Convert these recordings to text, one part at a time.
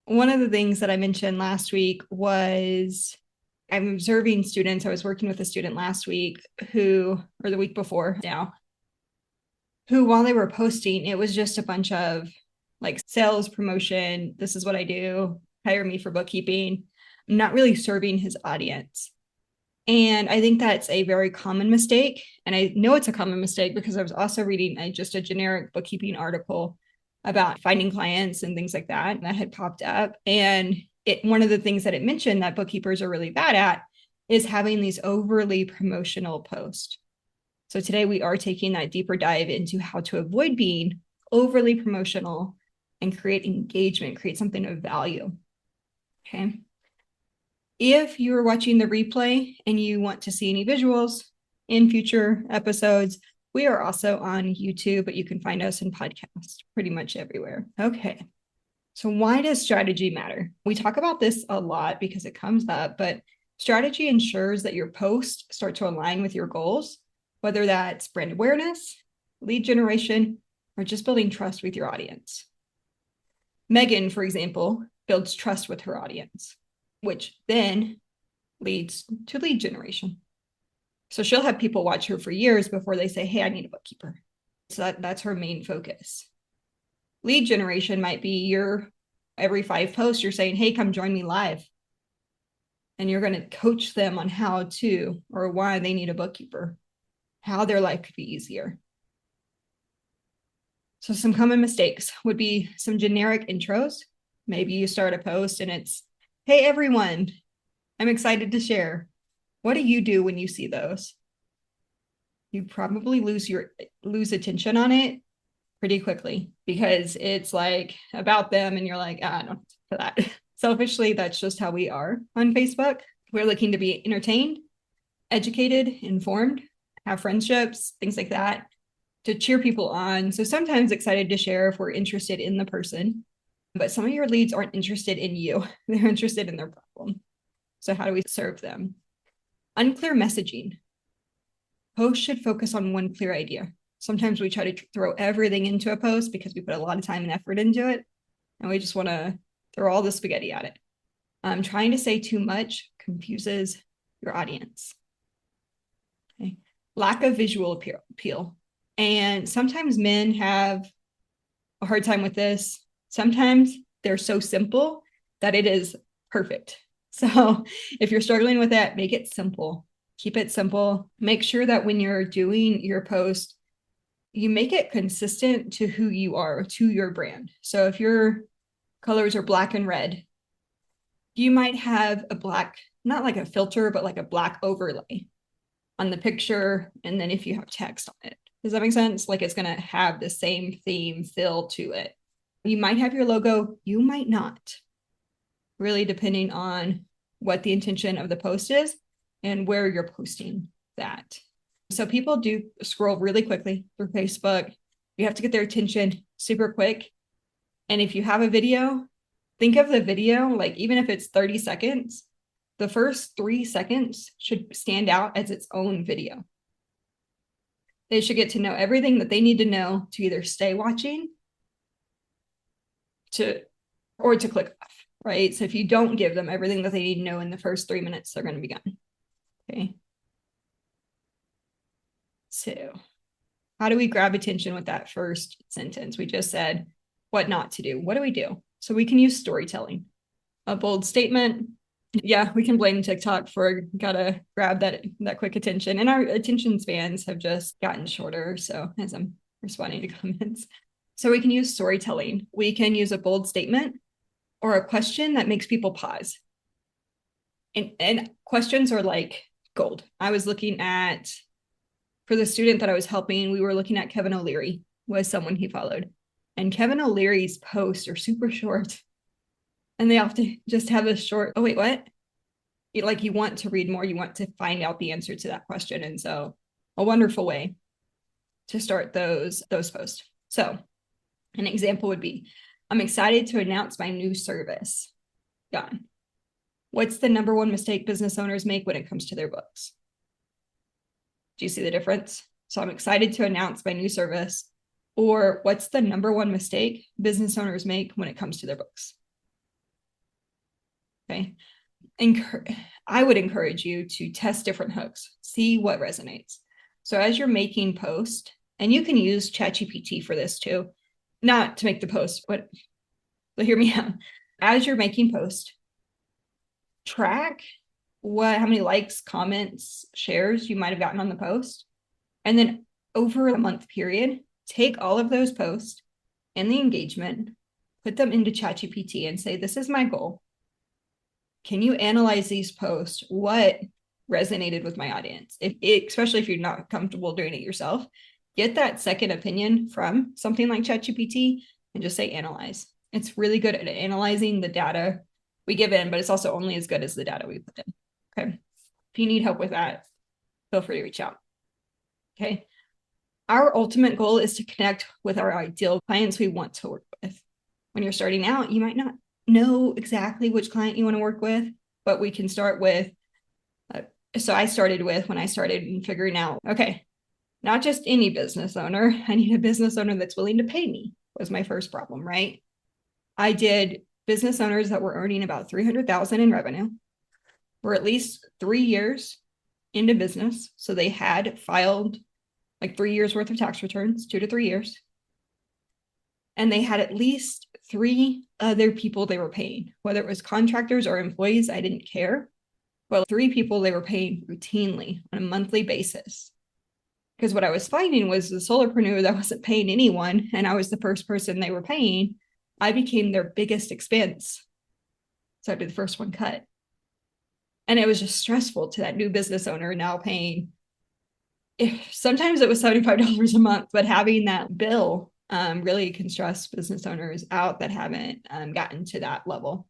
One of the things that I mentioned last week was I'm observing students. I was working with a student last week or the week before now, who while they were posting, it was just a bunch of like sales promotion. This is what I do. Hire me for bookkeeping. I'm not really serving his audience. And I think that's a very common mistake. And I know it's a common mistake because I was also reading just a generic bookkeeping article about finding clients and things like that had popped up. And one of the things that it mentioned that bookkeepers are really bad at is having these overly promotional posts. So today we are taking that deeper dive into how to avoid being overly promotional and create engagement, create something of value. Okay. If you are watching the replay and you want to see any visuals in future episodes, we are also on YouTube, but you can find us in podcasts pretty much everywhere. Okay. So why does strategy matter? We talk about this a lot because it comes up, but strategy ensures that your posts start to align with your goals, whether that's brand awareness, lead generation, or just building trust with your audience. Megan, for example, builds trust with her audience, which then leads to lead generation. So she'll have people watch her for years before they say, hey, I need a bookkeeper. So that's her main focus. Lead generation might be every 5 posts, you're saying, hey, come join me live. And you're going to coach them on how to or why they need a bookkeeper, how their life could be easier. So some common mistakes would be some generic intros. Maybe you start a post and it's, hey, everyone, I'm excited to share. What do you do when you see those? You probably lose attention on it pretty quickly because it's like about them and you're like, I don't for that. Selfishly, that's just how we are on Facebook. We're looking to be entertained, educated, informed, have friendships, things like that, to cheer people on. So sometimes excited to share if we're interested in the person, but some of your leads aren't interested in you. They're interested in their problem. So how do we serve them? Unclear messaging. Posts should focus on one clear idea. Sometimes we try to throw everything into a post because we put a lot of time and effort into it, and we just want to throw all the spaghetti at it. Trying to say too much confuses your audience. Okay. Lack of visual appeal. And sometimes men have a hard time with this. Sometimes they're so simple that it is perfect. So if you're struggling with that, make it simple. Keep it simple. Make sure that when you're doing your post, you make it consistent to who you are, to your brand. So if your colors are black and red, you might have a black, not like a filter, but like a black overlay on the picture. And then if you have text on it, does that make sense? Like it's going to have the same theme feel to it. You might have your logo, you might not, really depending on what the intention of the post is and where you're posting that. So people do scroll really quickly through Facebook. You have to get their attention super quick. And if you have a video, think of the video, like even if it's 30 seconds, the first 3 seconds should stand out as its own video. They should get to know everything that they need to know to either stay watching or to click off, right? So if you don't give them everything that they need to know in the first 3 minutes, they're going to be gone. Okay. So how do we grab attention with that first sentence? We just said what not to do. What do we do? So we can use storytelling, a bold statement. Yeah, we can blame TikTok for gotta grab that quick attention. And our attention spans have just gotten shorter. So as I'm responding to comments. So we can use storytelling. We can use a bold statement or a question that makes people pause. And questions are like gold. I was looking at, for the student that I was helping, we were looking at Kevin O'Leary was someone he followed. And Kevin O'Leary's posts are super short. And they often just have a short, oh, wait, what? You want to read more, you want to find out the answer to that question. And so a wonderful way to start those posts. So an example would be, I'm excited to announce my new service. Gone. What's the number one mistake business owners make when it comes to their books? Do you see the difference? So I'm excited to announce my new service. Or what's the number one mistake business owners make when it comes to their books? Okay. I would encourage you to test different hooks, see what resonates. So as you're making posts, and you can use ChatGPT for this too, not to make the post, but hear me out. As you're making posts, track how many likes, comments, shares you might have gotten on the post. And then over a month period, take all of those posts and the engagement, put them into ChatGPT and say, this is my goal. Can you analyze these posts? What resonated with my audience? Especially if you're not comfortable doing it yourself, get that second opinion from something like ChatGPT and just say analyze. It's really good at analyzing the data we give in, but it's also only as good as the data we put in. Okay. If you need help with that, feel free to reach out. Okay. Our ultimate goal is to connect with our ideal clients we want to work with. When you're starting out, you might not know exactly which client you want to work with, but we can start with, so I started with, when I started figuring out, okay, not just any business owner, I need a business owner that's willing to pay me, was my first problem, right? I did business owners that were earning about 300,000 in revenue, were at least 3 years into business. So they had filed like 3 years worth of tax returns, 2 to 3 years. And they had at least 3 other people they were paying, whether it was contractors or employees, I didn't care. But 3 people they were paying routinely on a monthly basis. Because what I was finding was the solopreneur that wasn't paying anyone, and I was the first person they were paying, I became their biggest expense. So I did the first one cut. And it was just stressful to that new business owner now paying, sometimes it was $75 a month, but having that bill really can stress business owners out that haven't gotten to that level.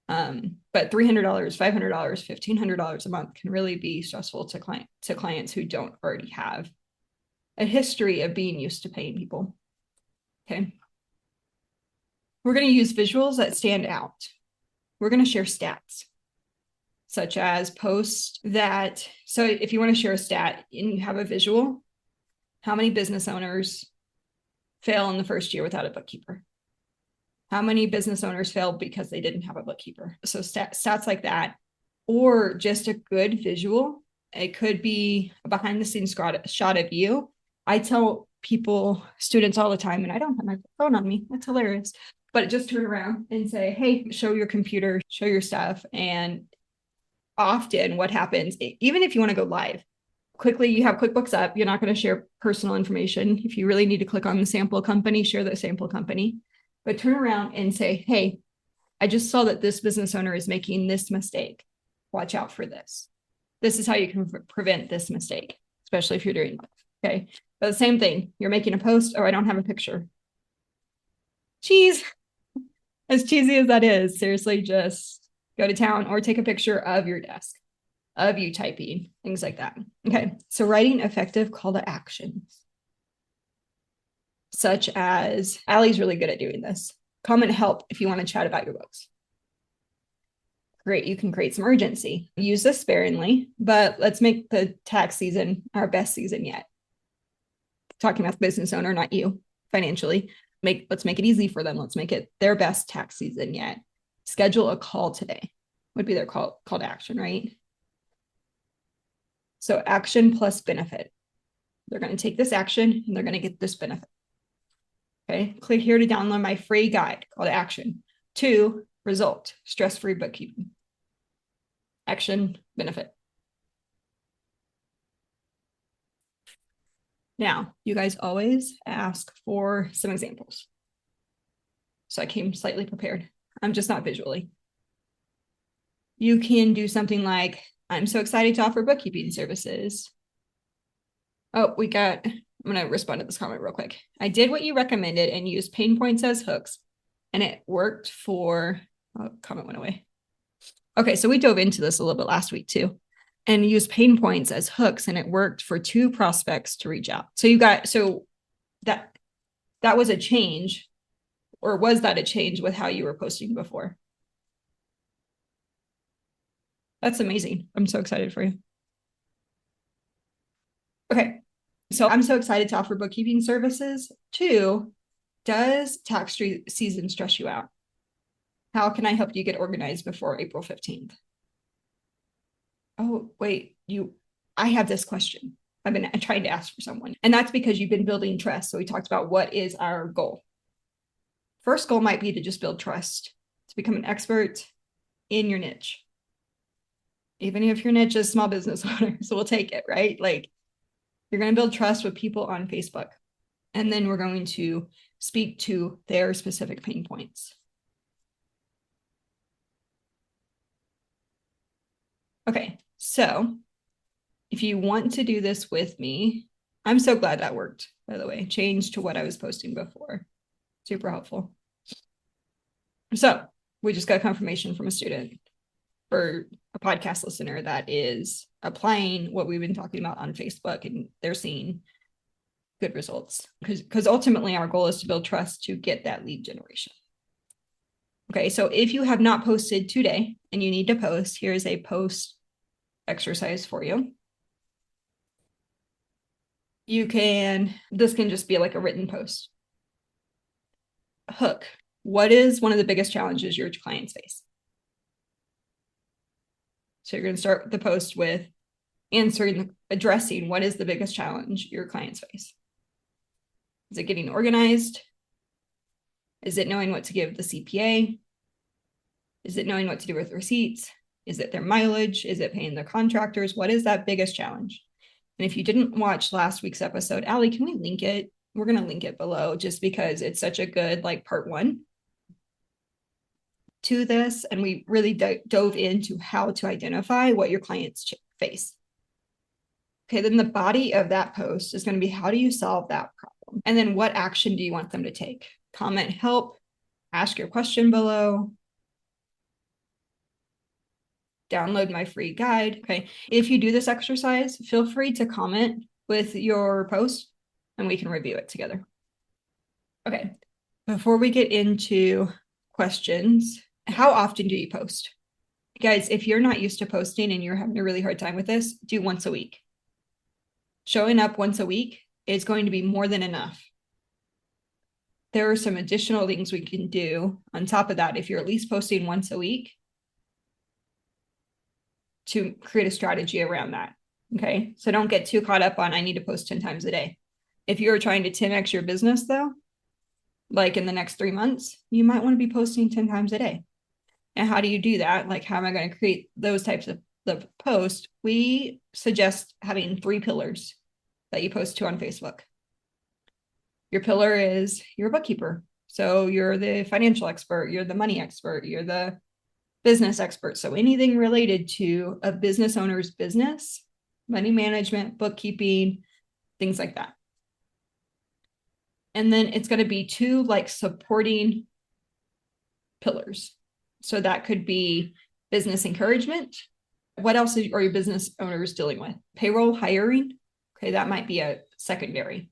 But $300, $500, $1,500 a month can really be stressful to clients who don't already have a history of being used to paying people. Okay. We're going to use visuals that stand out. We're going to share stats, such as posts that, so if you want to share a stat and you have a visual, how many business owners fail in the first year without a bookkeeper? How many business owners failed because they didn't have a bookkeeper? So stats like that, or just a good visual. It could be a behind the scenes shot of you. I tell students all the time, and I don't have my phone on me. That's hilarious. But just turn around and say, hey, show your computer, show your stuff. And often what happens, even if you want to go live, quickly, you have QuickBooks up, you're not going to share personal information. If you really need to click on the sample company, share the sample company. But turn around and say, hey, I just saw that this business owner is making this mistake. Watch out for this. This is how you can prevent this mistake, especially if you're doing live. Okay. But the same thing, you're making a post, oh, I don't have a picture. Cheese. As cheesy as that is, seriously, just go to town or take a picture of your desk, of you typing, things like that. Okay. So writing effective call to actions, such as, Allie's really good at doing this. Comment help if you want to chat about your books. Great, you can create some urgency. Use this sparingly, but let's make the tax season our best season yet. Talking about the business owner, not you, financially. Let's make it easy for them. Let's make it their best tax season yet. Schedule a call today would be their call to action, right? So action plus benefit. They're going to take this action and they're going to get this benefit. Okay, click here to download my free guide, call to action. 2, result, stress-free bookkeeping. Action, benefit. Now, you guys always ask for some examples. So I came slightly prepared. I'm just not visually. You can do something like, I'm so excited to offer bookkeeping services. Oh, I'm going to respond to this comment real quick. I did what you recommended and used pain points as hooks, and it worked for, comment went away. Okay, so we dove into this a little bit last week too, and used pain points as hooks, and it worked for 2 prospects to reach out. So that was a change, or was that a change with how you were posting before? That's amazing. I'm so excited for you. Okay, so I'm so excited to offer bookkeeping services. 2, does tax season stress you out? How can I help you get organized before April 15th? Oh, wait, I have this question. I've been trying to ask for someone. And that's because you've been building trust. So we talked about what is our goal. First goal might be to just build trust, to become an expert in your niche. Even if your niche is small business owner, so we'll take it, right? Like you're going to build trust with people on Facebook. And then we're going to speak to their specific pain points. Okay, so if you want to do this with me, I'm so glad that worked, by the way. Changed to what I was posting before. Super helpful. So we just got confirmation from a student or a podcast listener that is applying what we've been talking about on Facebook, and they're seeing good results because ultimately our goal is to build trust to get that lead generation. Okay, so if you have not posted today and you need to post, here's a post exercise for you. This can just be like a written post. Hook. What is one of the biggest challenges your clients face? So you're going to start the post with addressing what is the biggest challenge your clients face. Is it getting organized? Is it knowing what to give the CPA? Is it knowing what to do with receipts? Is it their mileage? Is it paying their contractors? What is that biggest challenge? And if you didn't watch last week's episode, Allie, can we link it? We're going to link it below just because it's such a good part 1 to this. And we really dove into how to identify what your clients face. Okay, then the body of that post is going to be, how do you solve that problem? And then what action do you want them to take? Comment help, ask your question below, download my free guide. Okay, if you do this exercise, feel free to comment with your post and we can review it together. Okay, before we get into questions, how often do you post? Guys, if you're not used to posting and you're having a really hard time with this, do once a week. Showing up once a week is going to be more than enough. There are some additional things we can do on top of that if you're at least posting once a week to create a strategy around that. Okay, so don't get too caught up on I need to post 10 times a day. If you're trying to 10x your business though, like in the next 3 months, you might want to be posting 10 times a day. And how do you do that? Like, how am I going to create those types of the post? We suggest having 3 pillars that you post to on Facebook. Your pillar is you're a bookkeeper. So you're the financial expert, you're the money expert, you're the business expert. So anything related to a business owner's business, money management, bookkeeping, things like that. And then it's going to be 2 supporting pillars. So that could be business encouragement. What else are your business owners dealing with? Payroll, hiring. Okay, that might be a secondary.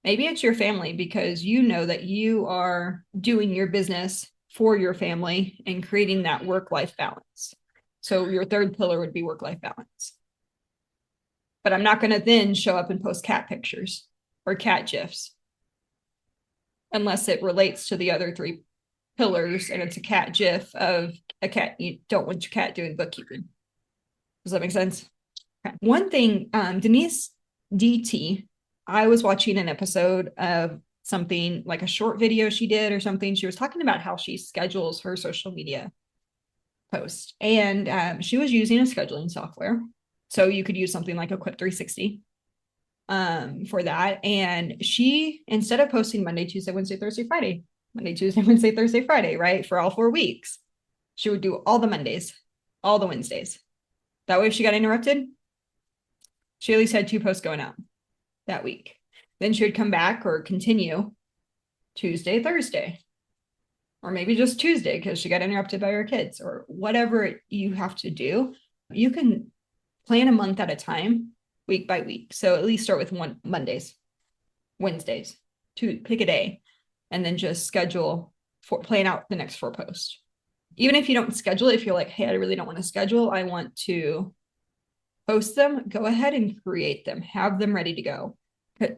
Maybe it's your family because you know that you are doing your business for your family and creating that work-life balance. So your 3rd pillar would be work-life balance. But I'm not going to then show up and post cat pictures or cat GIFs unless it relates to the other 3 pillars and it's a cat GIF of a cat. You don't want your cat doing bookkeeping. Does that make sense? Okay. One thing, Denise DT, I was watching an episode of something like a short video she did or something. She was talking about how she schedules her social media posts. And she was using a scheduling software. So you could use something like a Quip 360 for that. And she, instead of posting Monday, Tuesday, Wednesday, Thursday, Friday, Monday, Tuesday, Wednesday, Thursday, Friday, right? For all 4 weeks, she would do all the Mondays, all the Wednesdays. That way, if she got interrupted, she at least had 2 posts going out that week. Then she would come back or continue Tuesday, Thursday, or maybe just Tuesday because she got interrupted by her kids or whatever you have to do. You can plan a month at a time, week by week. So at least start with Mondays, Wednesdays, to pick a day, and then just plan out the next 4 posts. Even if you don't schedule it, if you're like, hey, I really don't want to schedule, I want to post them, go ahead and create them, have them ready to go.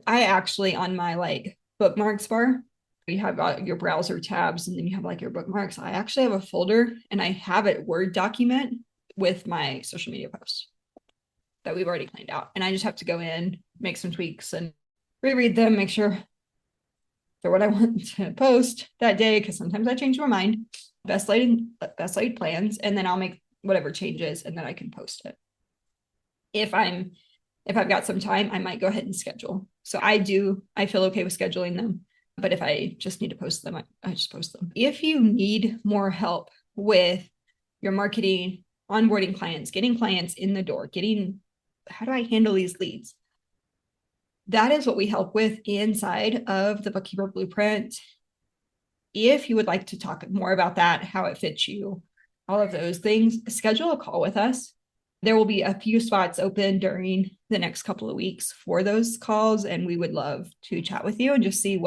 I actually, on my bookmarks bar, You have your browser tabs, and then you have like your bookmarks. I actually have a folder, and I have a Word document with my social media posts that we've already planned out. And I just have to go in, make some tweaks, and reread them, make sure they're what I want to post that day, because sometimes I change my mind. Best laid plans, and then I'll make whatever changes, and then I can post it. If I've got some time, I might go ahead and schedule. So I feel okay with scheduling them. But if I just need to post them, I just post them. If you need more help with your marketing, onboarding clients, getting clients in the door, how do I handle these leads? That is what we help with inside of the Bookkeeper Blueprint. If you would like to talk more about that, how it fits you, all of those things, schedule a call with us. There will be a few spots open during the next couple of weeks for those calls, and we would love to chat with you and just see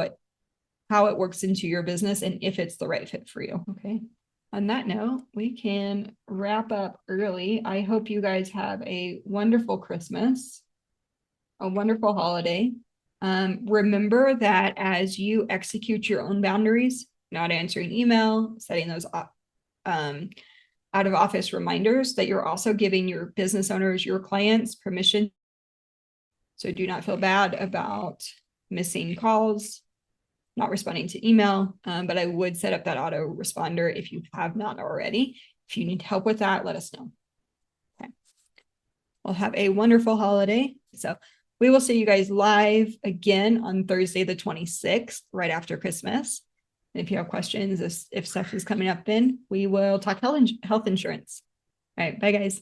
how it works into your business and if it's the right fit for you. Okay. On that note, we can wrap up early. I hope you guys have a wonderful Christmas, a wonderful holiday. Remember that as you execute your own boundaries, not answering email, setting those out of office reminders, that you're also giving your business owners, your clients, permission. So do not feel bad about missing calls, not responding to email, but I would set up that auto responder if you have not already. If you need help with that, let us know. Okay. Well, have a wonderful holiday. So we will see you guys live again on Thursday, the 26th, right after Christmas. And if you have questions, if stuff is coming up, then we will talk health insurance. All right. Bye, guys.